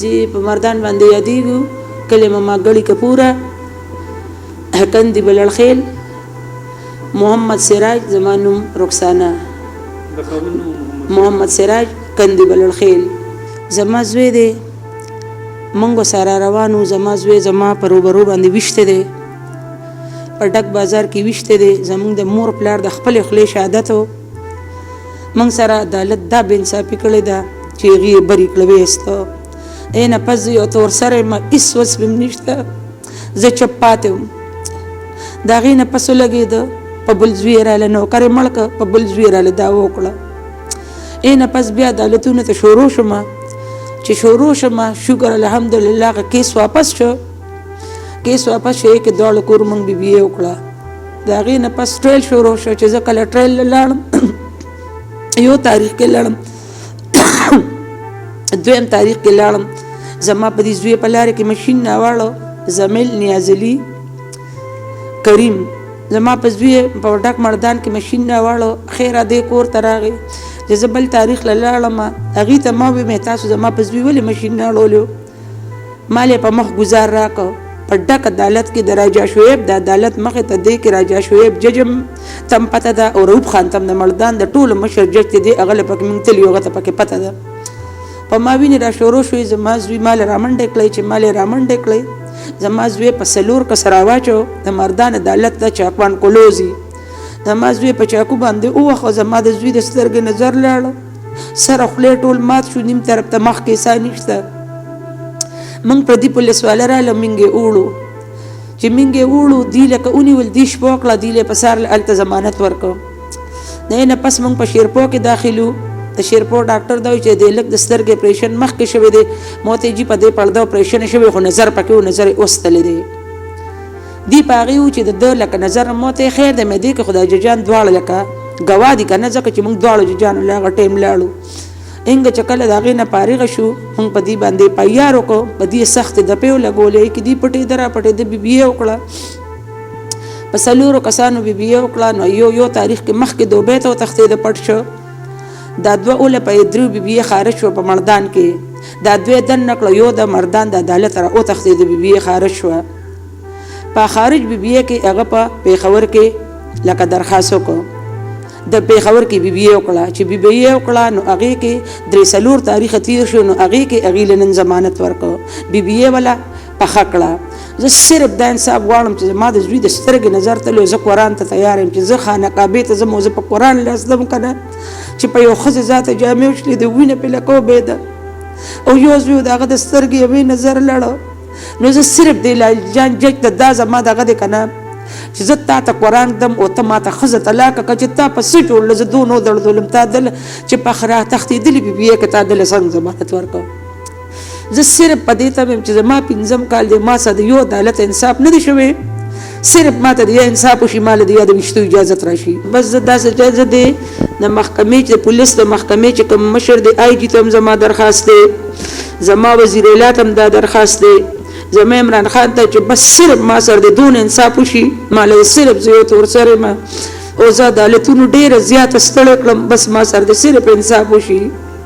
जी په مردان باندې یادېږو کلمه ما ګړی کپوره کندي بلړخیل محمد سراج زمانوم رخسانه محمد سراج کندي بلړخیل زما زوی دی منګو سره روانو زما زوی زما په روبرو باندې وشته دی په ډک بازار کې وشته دی زمونږ د مور پلار د خپل خلې شهادتو منګ سره عدالت دا بې انصافي کړې ده چې هغې یې بري کړه ویسته نه پس یو تور سره ما هېڅ وس مې نشته زه چپ پاتې وم د هغې نه پس ولګېده په بل زوی یې راله نوکر یې مړ کړه په بل زوی یې راله دعوه وکړه نه پس بیا عدالتونو ته شروع شومه چې شروع شومه شکر الحمدلله هغه کیس واپس شو کیس واپس شو کې دواړو کور موږ بي بي اې وکړه د هغې نه پس ټریل شروع شو چې زه کله ټریل لاړم یو تاریخ کې لاړم دویم تاریخ کې لاړم زما په دې زوی په لارې کې ماشین ناواړو زمیل نیازلي کریم زما په زوی په ډک مردان کې ماشین ناواړو خیره دې کور ته راغی چې زه بل تاریخ له لاړم هغې ته ما ویې تاسو زما په زوی ولې ماشین ناړولو ما یې په مخ ګزار راکړ په ډک عدالت کې د راجا شعیب د عدالت مخې ته دی کې راجا شعیب ججم تم پته ده او روب خان تم د مردان د ټولو مشر جج ته دی هغه له پکې موږ تلي هغه ته پکې پته ده په ما وینې را شروع شوې زما زوی ما له رامنډې کړی چې ما له رامنډې کړی زما زوی په څلور کسه راواچو د مردان عدالت ته چاکوان کلوزي زما زوی په چاکو باندې ووخه زما د زوی د سترګې نظر لاړه سره خولې ټول مات شو نیم طرف ته مخ کې ساه نشته موږ په دې پولیس والا راله موږ یې وړو چې موږ یې وړو دی لکه ونیول دی شپه وکړه دی په سهار هلته ضمانت ورکړو نه پس موږ په شیرپو کې داخلو د شیرپور ډاکټر دا وایي چې د لږ د سترګې اپریشن مخکې شوی دی ما ورته جي په دې پرده اپریشن شوی خو نظر پکې و نظر یې اوستلی دی دی په هغې و چې د ده لکه نظر ما ورته خیر دی مې دی که خدای ججان دواړه لکه ګواه دي که نه ځکه چې موږ دواړو ججانو له هغه ټایم لاړو انګه چې کله د هغې نه فارغه شو موږ په دې باندې پیار وکړو په دې سختې دپې ولګولې کې دې پټېده را پټېده بي بي اې وکړه په څلورو کسانو بي بي اې وکړه نو یو تاریخ کې مخکې دوبۍ ته وتښتېده پټ شو دا دوه اوله په درو بي بي اې خارج شوه په مردان کې دا دوی دننه کړه یو د مردان د عدالت را وتښتېده بي بي اې خارج شوه په خارج بي بي اې کې هغه په پېښور کې لکه درخواست وکړو د پېښور کې بي بي اې وکړه چې بي بي اې وکړه نو هغې کې درې څلور تاریخه تېر شو نو هغې کې هغې له نن ضمانت ورکړو بي بي اې والا پخه کړه زه صرف دا انصاف غواړم چې زما د زوی د سترګې نظر تلو زه قرآن ته تیار یم چې زه خانه کعبې ته ځم او زه په قرآن لاسدم که نه چې په یو ښځې ذاته جامې وشلې د وینه پې لکه وبېده او یو زوی د هغه د سترګې یوې نظر لړه نو زه صرف د جان جج ته دا زما دغه دی که نه چې زه تا ته قرآن دم او ته ما ته ښځه طلاقه کړه چې تا په څه جوړله زه دونه ودړدولم تا دله چې په تښتېدلې بي بي اې که تا دله څنګه ضمانت ورکړه زه صرف په دې ته ویم چې زما پنځم کال دی ما سره د یو عدالت انصاف نه دی شوی صرف ما ته د یا انصاف وشي ما له د یا د ویشتو اجازت راشي بس زه داسې اجازه دی د محکمې چې د پولیس د محکمې چې کوم مشر دی آی جي ته هم زما درخواست دی زما وزیر اعلی ته هم دا درخواست دی زما عمران خان ته چې بس صرف ما سره د دون انصاف وشي ما له صرف زه یو تور سره ما او زه عدالتونو ډېره زیاته ستړې کړم بس ما سره د صرف انصاف وشي